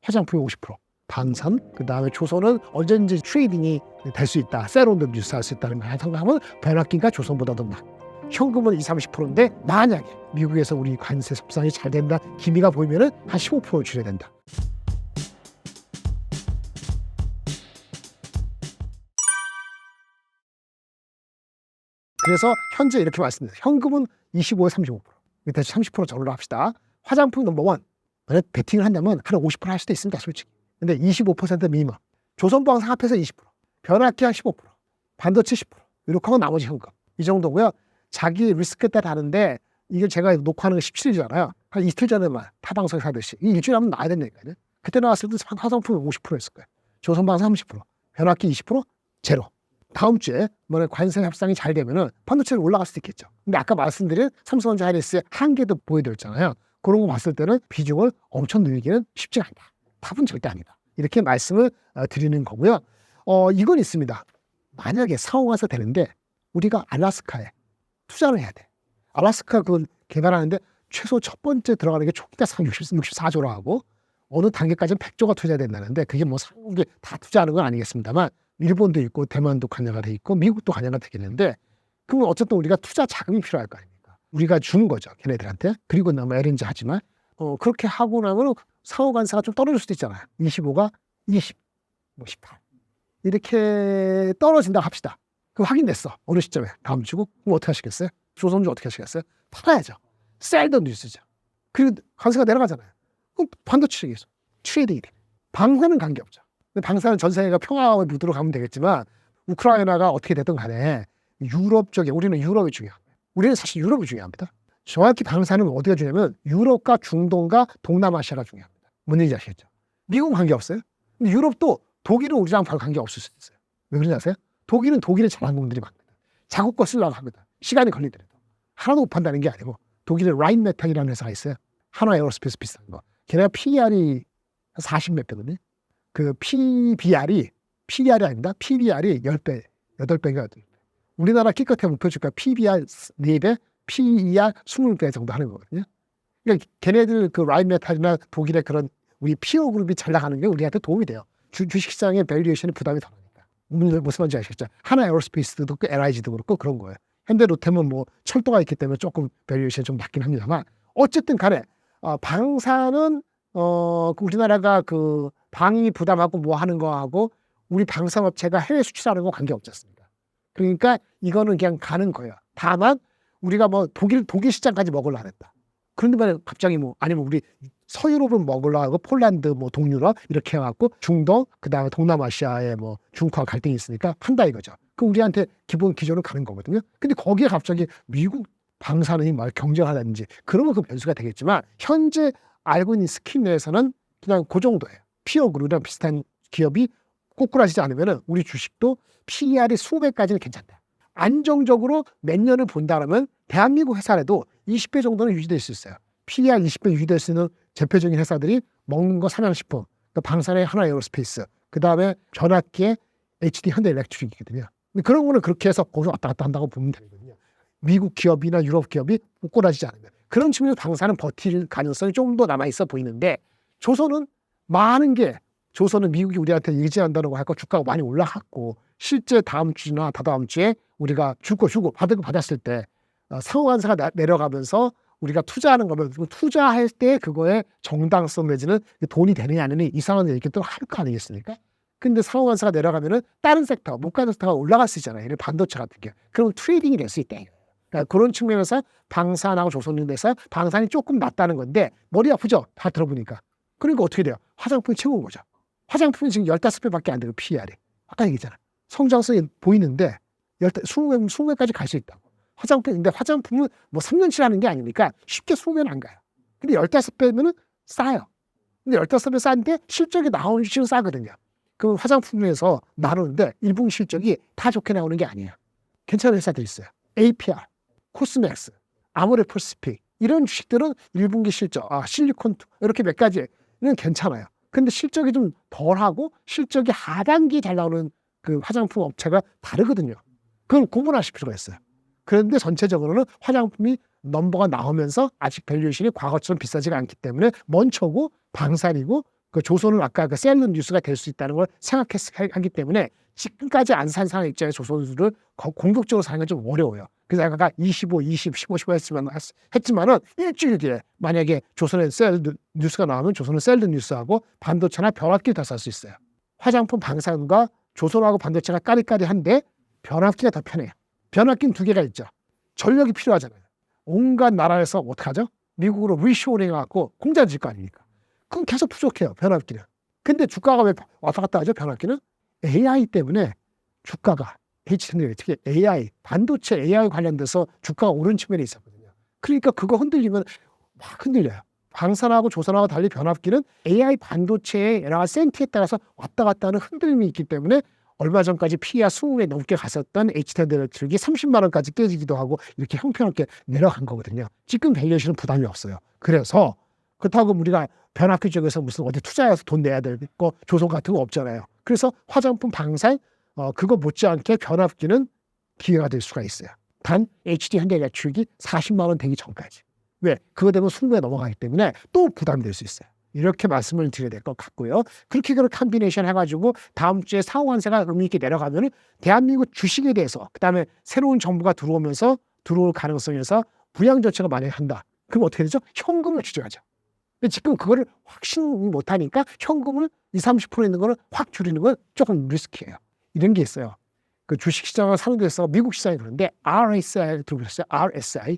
화장품이 50%, 방산, 그 다음에 조선은 언제든지 트레이딩이 될 수 있다, 셀온도 뉴스할 수 있다는 걸 생각하면 변압기가 조선보다 더 나. 현금은 20-30%인데 만약에 미국에서 우리 관세 협상이 잘 된다, 기미가 보이면은 한 15% 줄여야 된다. 그래서 현재 이렇게 말씀드려요. 현금은 25-35%, 밑에 30% 저걸로 합시다. 화장품 넘버원, 만약 베팅을 한다면 한 50% 할 수도 있습니다, 솔직히. 근데 25% 미니멈. 조선부항상 합해서 20%, 변압기 한 15%, 반도체 10%, 이렇게 하고 나머지 현금. 이 정도고요. 자기 리스크에 따라 다른데, 이게 제가 녹화하는 거 17일이잖아요. 한 이틀 전에만 타방송에서 하듯이. 이 일주일에 한번 나와야 된다니까요. 그때 나왔을 때 화장품 50%였을 거예요. 조선부항상 30%, 변압기 20%, 제로. 다음 주에 만약 관세 협상이 잘 되면은 반도체는 올라갈 수도 있겠죠. 근데 아까 말씀드린 삼성전자 하이닉스의 한계도 보여드렸잖아요. 그런 거 봤을 때는 비중을 엄청 늘리기는 쉽지가 않다. 답은 절대 아니다. 이렇게 말씀을 드리는 거고요. 이건 있습니다. 만약에 상호가서 되는데 우리가 알래스카에 투자를 해야 돼. 알래스카 그걸 개발하는데 최소 첫 번째 들어가는 게 초기가 64조라 하고 어느 단계까지는 100조가 투자된다는데 그게 뭐 상국에 다 투자하는 건 아니겠습니다만 일본도 있고 대만도 관여가 돼 있고 미국도 관여가 되겠는데 그러면 어쨌든 우리가 투자 자금이 필요할 거 아닙니까? 우리가 주는 거죠, 걔네들한테. 그리고 나면 LNG 하지만 그렇게 하고 나면 상호 관세가 좀 떨어질 수도 있잖아요. 25가 20, 뭐 18 이렇게 떨어진다 합시다. 그럼 확인됐어. 어느 시점에 다음 주고 그럼 어떻게 하시겠어요? 조선주 어떻게 하시겠어요? 팔아야죠. 셀더 뉴스죠. 그리고 관세가 내려가잖아요. 그럼 반도체 얘기죠. 트레이딩이 돼. 방사는 관계없죠. 방사는 전 세계가 평화의 무드로 가면 되겠지만 우크라이나가 어떻게 됐든 간에 유럽 쪽에 우리는 유럽이 중요합니다. 우리는 사실 유럽이 중요합니다. 정확히 방사는 어디가 중요하면 유럽과 중동과 동남아시아가 중요합니다. 뭔 얘기인지 아시겠죠? 미국은 관계없어요. 근데 유럽도 독일은 우리랑 별 관계없을 수도 있어요. 왜 그런지 아세요? 독일은 독일의 자산공들이 많습니다. 자국 거 쓰려고 합니다. 시간이 걸리더라도. 하나도 못 판다는 게 아니고 독일의 라인메탈이라는 회사가 있어요. 하나 에어로스페이스 비슷한 거. 걔네가 PER이 40몇 배거든요. 그 PBR이 아닙니다. PBR이 10배, 8배인가 8배. 우리나라 기껏해 목표 주가 PBR 4배, PER 20배 정도 하는 거거든요. 그러니까 걔네들 그 라인메탈이나 독일의 그런 우리 피어 그룹이 잘 나가는 게 우리한테 도움이 돼요. 주식시장의 밸류에이션이 부담이 덜하니까. 무슨 말인지 아시겠죠? 하나 에어로스페이스도 그렇고 LIG도 그렇고 그런 거예요. 현대 로템은 뭐 철도가 있기 때문에 조금 밸류에이션이 좀 낮긴 합니다만 어쨌든 간에 방사는 우리나라가 그 방위 부담하고 뭐 하는 거하고 우리 방산업체가 해외 수출하는 거 관계없지 않습니까? 그러니까 이거는 그냥 가는 거예요. 다만 우리가 뭐 독일 시장까지 먹으려 했다. 그런데 갑자기 뭐 아니면 우리 서유럽은 먹으려 하고 폴란드 뭐 동유럽 이렇게 해갖고 중동 그다음에 동남아시아에 뭐 중국과 갈등이 있으니까 한다 이거죠. 그럼 우리한테 기본 기조는 가는 거거든요. 근데 거기에 갑자기 미국 방사능이 말 경쟁하다든지 그러면 그 변수가 되겠지만 현재 알고 있는 스킨 내에서는 그냥 그 정도예요. 피어그룹이랑 비슷한 기업이 꼬꾸라지지 않으면 우리 주식도 PER이 수배까지는 괜찮다. 안정적으로 몇 년을 본다면 대한민국 회사라도 20배 정도는 유지될 수 있어요. PER 20배 유지될 수 있는 대표적인 회사들이 먹는 거 사냥식품, 방산의 하나 에어로스페이스, 그 다음에 전압기의 HD 현대일렉트릭이거든요. 근데 그런 거는 그렇게 해서 거기서 왔다 갔다 한다고 보면 되거든요. 미국 기업이나 유럽 기업이 꼬꾸라지지 않으면. 그런 측면에서 방사는 버틸 가능성이 좀 더 남아있어 보이는데 조선은 많은 게 조선은 미국이 우리한테 의지한다고 할거 주가가 많이 올라갔고 실제 다음 주나 다다음 주에 우리가 줄 거 주고 받을 거 받았을 때 상호관세가 내려가면서 우리가 투자하는 거면 투자할 때 그거에 정당성 내지는 돈이 되느냐 안 되느냐 이상한 얘기 또 할 거 아니겠습니까? 근데 상호관세가 내려가면은 다른 섹터, 못 가는 섹터가 올라갈 수 있잖아요. 반도체 같은 게. 그럼 트레이딩이 될 수 있다. 그러니까 그런 측면에서 방산하고 조선인에서 방산이 조금 낮다는 건데 머리 아프죠? 다 들어보니까. 그러니까 어떻게 돼요? 화장품이 최고인 거죠. 화장품이 지금 15배밖에 안 되고 PER이. 아까 얘기했잖아. 성장성이 보이는데 20배까지 갈 수 있다고. 화장품인데 화장품은 뭐 3년치 하는 게 아니니까 쉽게 20배는 안 가요. 근데 15배면은 싸요. 근데 15배 싼데 실적이 나오는 주식은 싸거든요. 그 화장품에서 나누는데 1분기 실적이 다 좋게 나오는 게 아니에요. 괜찮은 회사들이 있어요. APR, 코스맥스, 아모레퍼시픽 이런 주식들은 1분기 실적, 실리콘 이렇게 몇 가지는 괜찮아요. 근데 실적이 좀 덜하고 실적이 하반기 잘 나오는 그 화장품 업체가 다르거든요. 그걸 구분하실 필요가 있어요. 그런데 전체적으로는 화장품이 넘버가 나오면서 아직 밸류에이션이 과거처럼 비싸지가 않기 때문에 먼저고 방산이고 그 조선은 아까 그 셀른 뉴스가 될 수 있다는 걸 생각하기 때문에 지금까지 안 산 상황 입장에서 조선주를 공격적으로 사는 건 좀 어려워요. 그래서 아까 25, 20, 15, 15 했지만은 일주일 뒤에 만약에 조선에 셀 뉴스가 나오면 조선은 셀른 뉴스하고 반도체나 변압기를 다 살 수 있어요. 화장품 방산과 조선하고 반도체가 까리까리한데 변압기가 더 편해요. 변압기는 두 개가 있죠. 전력이 필요하잖아요. 온갖 나라에서 어떡하죠? 미국으로 리쇼링 해갖고 공장 질 거 아닙니까? 그럼 계속 부족해요. 변압기는. 근데 주가가 왜 왔다 갔다 하죠? 변압기는? AI 때문에 주가가 HTC 특히 AI, 반도체 AI 관련돼서 주가가 오른 측면이 있었거든요. 그러니까 그거 흔들리면 막 흔들려요. 방산하고 조선하고 달리 변압기는 AI 반도체의 여러 가지 센티에 따라서 왔다 갔다 하는 흔들림이 있기 때문에 얼마 전까지 PE가 20배 넘게 갔었던 HTC 30만 원까지 깨지기도 하고 이렇게 형편없게 내려간 거거든요. 지금 밸류에이션은 부담이 없어요. 그래서 그렇다고 우리가 변압기 쪽에서 무슨 어디 투자해서 돈 내야 될 거 조선 같은 거 없잖아요. 그래서 화장품 방산 그거 못지않게 변압기는 기회가 될 수가 있어요. 단 HD 현대 매출이 40만 원 되기 전까지. 왜? 그거 되면 20배 넘어가기 때문에 또 부담이 될 수 있어요. 이렇게 말씀을 드려야 될 것 같고요. 그렇게 컴비네이션 해가지고 다음 주에 상호관세가 의미 있게 내려가면 대한민국 주식에 대해서 그다음에 새로운 정부가 들어오면서 들어올 가능성에서 부양정책을 만약에 한다. 그럼 어떻게 되죠? 현금을 주줘야죠. 근데 지금 그거를 확신 못하니까 현금을 20, 30% 있는 거를 확 줄이는 건 조금 리스키해요. 이런 게 있어요. 그 주식시장을 사는 데서 미국 시장이 그런데 RSI 들어보셨어요? RSI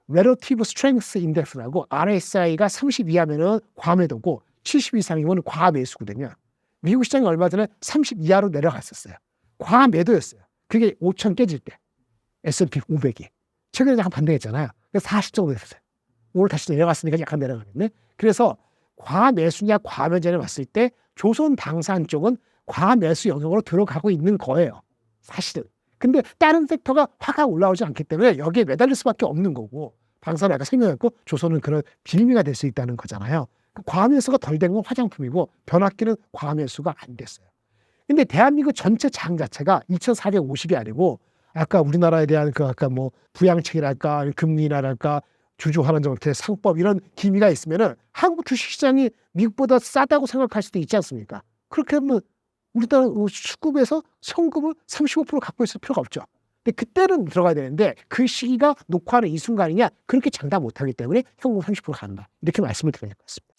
Relative Strength Index라고 RSI가 30 이하면은 과매도고 70 이상이면 과매수거든요. 미국 시장이 얼마 전에 30 이하로 내려갔었어요. 과매도였어요. 그게 5천 깨질 때 S&P 500이 최근에 약간 반등했잖아요. 그래서 40 정도 됐어요. 오늘 다시 내려갔으니까 약간 내려가겠네. 그래서 과매수냐 과매도냐 봤을 때 조선 방산 쪽은 과매수 영역으로 들어가고 있는 거예요. 사실은. 근데 다른 섹터가 화가 올라오지 않기 때문에 여기에 매달릴 수밖에 없는 거고 방산은 아까 설명했고 조선은 그런 빌미가 될 수 있다는 거잖아요. 과매수가 덜 된 건 화장품이고 변압기는 과매수가 안 됐어요. 근데 대한민국 전체 장 자체가 2,450이 아니고 아까 우리나라에 대한 그 아까 뭐 부양책이랄까 금리랄까 주주환원 정책 상법 이런 기미가 있으면은 한국 주식시장이 미국보다 싸다고 생각할 수도 있지 않습니까? 그렇게 하면 우리나라 수급에서 현금을 35% 갖고 있을 필요가 없죠. 근데 그때는 들어가야 되는데 그 시기가 녹화하는 이 순간이냐 그렇게 장담 못하기 때문에 현금 30% 간다. 이렇게 말씀을 드려야 될 것 같습니다.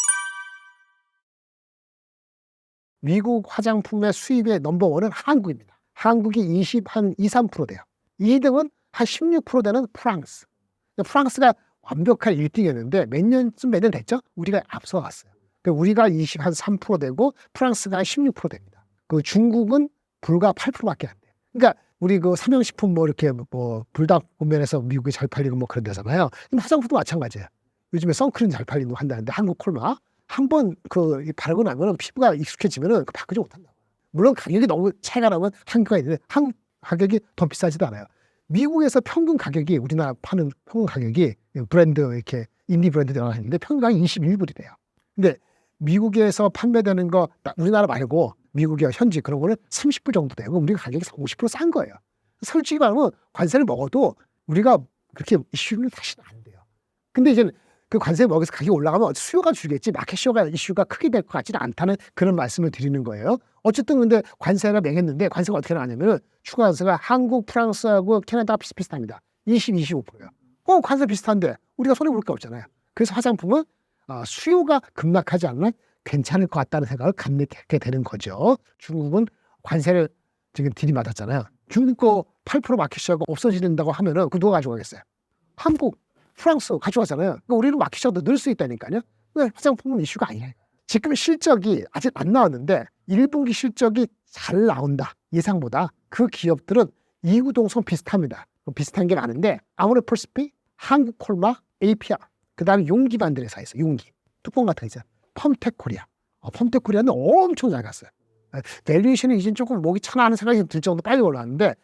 미국 화장품의 수입의 넘버원은 한국입니다. 한국이 2, 3% 돼요. 2등은 한 16% 되는 프랑스. 프랑스가 완벽한 1등이었는데 몇 년 됐죠? 우리가 앞서갔어요. 그러니까 우리가 23% 되고 프랑스가 16% 됩니다. 그 중국은 불과 8%밖에 안 돼요. 그러니까 우리 그 삼양식품 뭐 이렇게 뭐 불닭 면에서 미국이 잘 팔리고 뭐 그런 데잖아요. 화장품도 마찬가지예요. 요즘에 선크림 잘 팔리고 한다는데 한국 콜마 한번 그 바르고 나면 피부가 익숙해지면은 바꾸지 못한다. 물론 가격이 너무 차이가 나면 한계가 있는데 한국 가격이 더 비싸지도 않아요. 미국에서 평균 가격이 우리나라 파는 평균 가격이 브랜드 이렇게 인디 브랜드 들어가 있는데 평균 가격이 21불이 돼요. 근데 미국에서 판매되는 거 우리나라 말고 미국의 현지 그런 거는 30불 정도 되고 우리가 가격이 50% 싼 거예요. 솔직히 말하면 관세를 먹어도 우리가 그렇게 이슈는 사실은 안 돼요. 근데 이제 그 관세 먹여서 가격이 올라가면 수요가 줄겠지 마켓쇼가 이슈가 크게 될 것 같지는 않다는 그런 말씀을 드리는 거예요. 어쨌든 근데 관세가 맹했는데 관세가 어떻게 나냐면 추가 관세가 한국, 프랑스하고 캐나다가 비슷비슷합니다. 20, 25%예요. 관세 비슷한데 우리가 손해볼 게 없잖아요. 그래서 화장품은 수요가 급락하지 않으면 괜찮을 것 같다는 생각을 갖게 되는 거죠. 중국은 관세를 지금 들이받았잖아요. 중국 거 8% 마켓시어가 없어진다고 하면은 그 누가 가져가겠어요? 한국, 프랑스 가져가잖아요. 그러니까 우리는 마켓시어도 늘 수 있다니까요. 근데 화장품은 이슈가 아니에요. 지금 실적이 아직 안 나왔는데 1분기 실적이 잘 나온다. 예상보다. 그 기업들은 이구동성 비슷합니다. 비슷한 게 많은데 아모레퍼시픽, 한국콜마, APR, 그 다음에 용기 만드는 회사 있어요. 용기. 뚜껑 같은 거 있잖아요. 펌텍코리아. 펌텍코리아는 엄청 잘 갔어요. 밸류에이션이 이제 조금 목이 차나 하는 생각이 들 정도 빨리 올라왔는데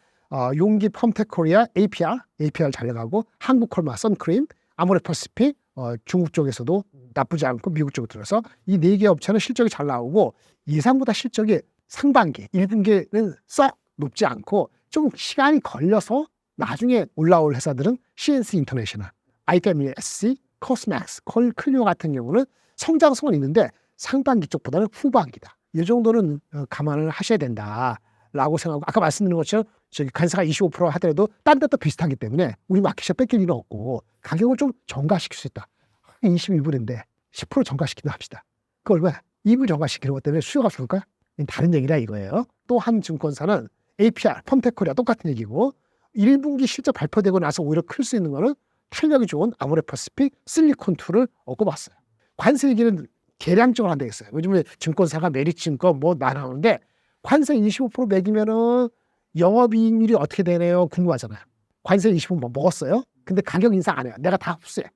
용기, 펌텍코리아, APR 잘 나가고 한국콜마, 선크림, 아모레퍼시픽, 중국 쪽에서도 나쁘지 않고 미국 쪽으로 들어서 이 4개 업체는 실적이 잘 나오고 예상보다 실적이 상반기, 1분기는 썩 높지 않고 좀 시간이 걸려서 나중에 올라올 회사들은 CNC 인터내셔널, IWSC, 코스맥스, 클리오 같은 경우는 성장성은 있는데 상반기 쪽보다는 후반기다. 이 정도는 감안을 하셔야 된다라고 생각하고, 아까 말씀드린 것처럼 저기 관세가 25% 하더라도 딴 데도 비슷하기 때문에 우리 마켓에 뺏길 일은 없고 가격을 좀 정가시킬 수 있다. 22불인데 10% 정가시킨다 합시다. 그 얼마야? 2불 정가시키는 것 때문에 수요가 줄까? 다른 얘기라 이거예요. 또 한 증권사는 APR, 펌텍코리아 똑같은 얘기고, 1분기 실적 발표되고 나서 오히려 클 수 있는 거는 탄력이 좋은 아모레퍼시픽, 실리콘2를 얻고 봤어요. 관세 얘기는 계량적으로 한다 했어요. 요즘에 증권사가 메리츠증권 뭐 나누는데 관세 25% 매기면은 영업이익률이 어떻게 되네요? 궁금하잖아요. 관세 25% 먹었어요. 근데 가격 인상 안 해요. 내가 다 흡수해.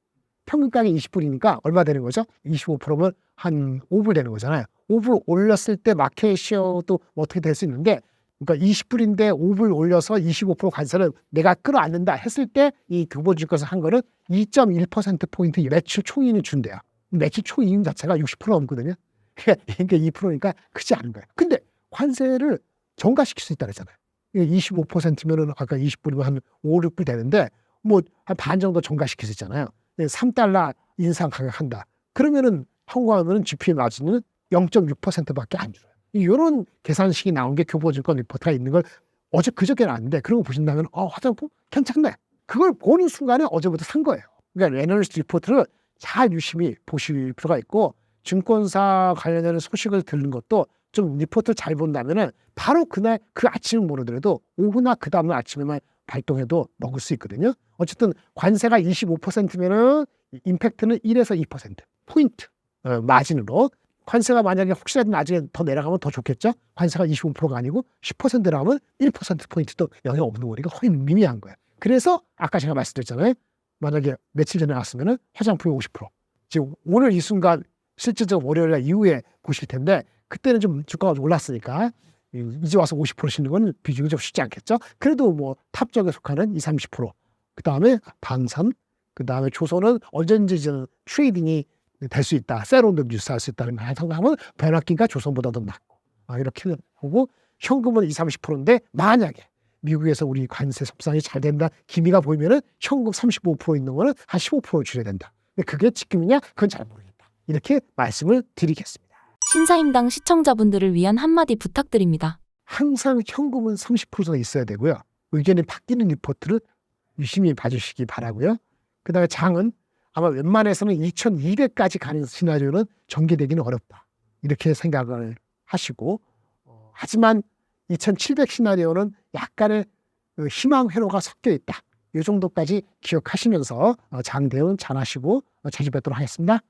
평균 가격이 20불이니까 얼마 되는 거죠? 25%면 한 5불 되는 거잖아요. 5불 올렸을 때 마켓 시어도 어떻게 될 수 있는데, 그러니까 20불인데 5불 올려서 25% 관세를 내가 끌어안는다 했을 때 이 교보증권에서 한 거는 2.1%포인트 매출 총이익을 준대요. 매출 총이익 자체가 60% 넘거든요. 그러니까 2%니까 크지 않은 거예요. 근데 관세를 정가시킬 수 있다 그랬잖아요. 25%면은 아까 20불이면 한 5, 6불 되는데 뭐 한 반 정도 정가시킬 수 있잖아요. 3달러 인상 가격한다. 그러면은 평가하면은 GPM 마진은 0.6%밖에 안 줄어요. 이런 계산식이 나온 게 교보증권 리포트가 있는 걸 그저께 나왔는데, 그런 거 보신다면 화장품 괜찮네. 그걸 보는 순간에 어제부터 산 거예요. 그러니까 애널리스트 리포트를 잘 유심히 보실 필요가 있고, 증권사 관련된 소식을 듣는 것도 좀 리포트를 잘 본다면은 바로 그날 그 아침은 모르더라도 오후나 그 다음날 아침에만 발동해도 먹을 수 있거든요. 어쨌든 관세가 25%면은 임팩트는 1에서 2% 포인트 마진으로, 관세가 만약에 혹시라도 나중에 더 내려가면 더 좋겠죠. 관세가 25%가 아니고 10%라면 1%포인트도 영향 없는 거니까 거의 미미한 거예요. 그래서 아까 제가 말씀드렸잖아요. 만약에 며칠 전에 나왔으면 화장품이 50%. 지금 오늘 이 순간 실질적으로 월요일 이후에 보실 텐데, 그때는 좀 주가가 좀 올랐으니까 이제 와서 50% 싣는 건 비중이 좀 쉽지 않겠죠. 그래도 뭐 탑 쪽에 속하는 20, 30%. 그 다음에 방산, 그 다음에 조선은 언제든지 트레이딩이 될 수 있다. 세론도 뉴스할 수 있다는 말 생각하면 변화기가 조선보다 더 낮고, 이렇게 보고 현금은 20, 30%인데 만약에 미국에서 우리 관세 협상이 잘 된다 기미가 보이면은 현금 35% 있는 거는 한 15% 줄여야 된다. 근데 그게 지금이냐? 그건 잘 모르겠다. 이렇게 말씀을 드리겠습니다. 신사임당 시청자분들을 위한 한마디 부탁드립니다. 항상 현금은 30% 정도 있어야 되고요. 의견이 바뀌는 리포트를 유심히 봐주시기 바라고요. 그 다음에 장은 아마 웬만해서는 2200까지 가는 시나리오는 전개되기는 어렵다. 이렇게 생각을 하시고, 하지만 2700 시나리오는 약간의 희망 회로가 섞여 있다. 이 정도까지 기억하시면서 장 대응 잘 하시고 찾아뵙도록 하겠습니다.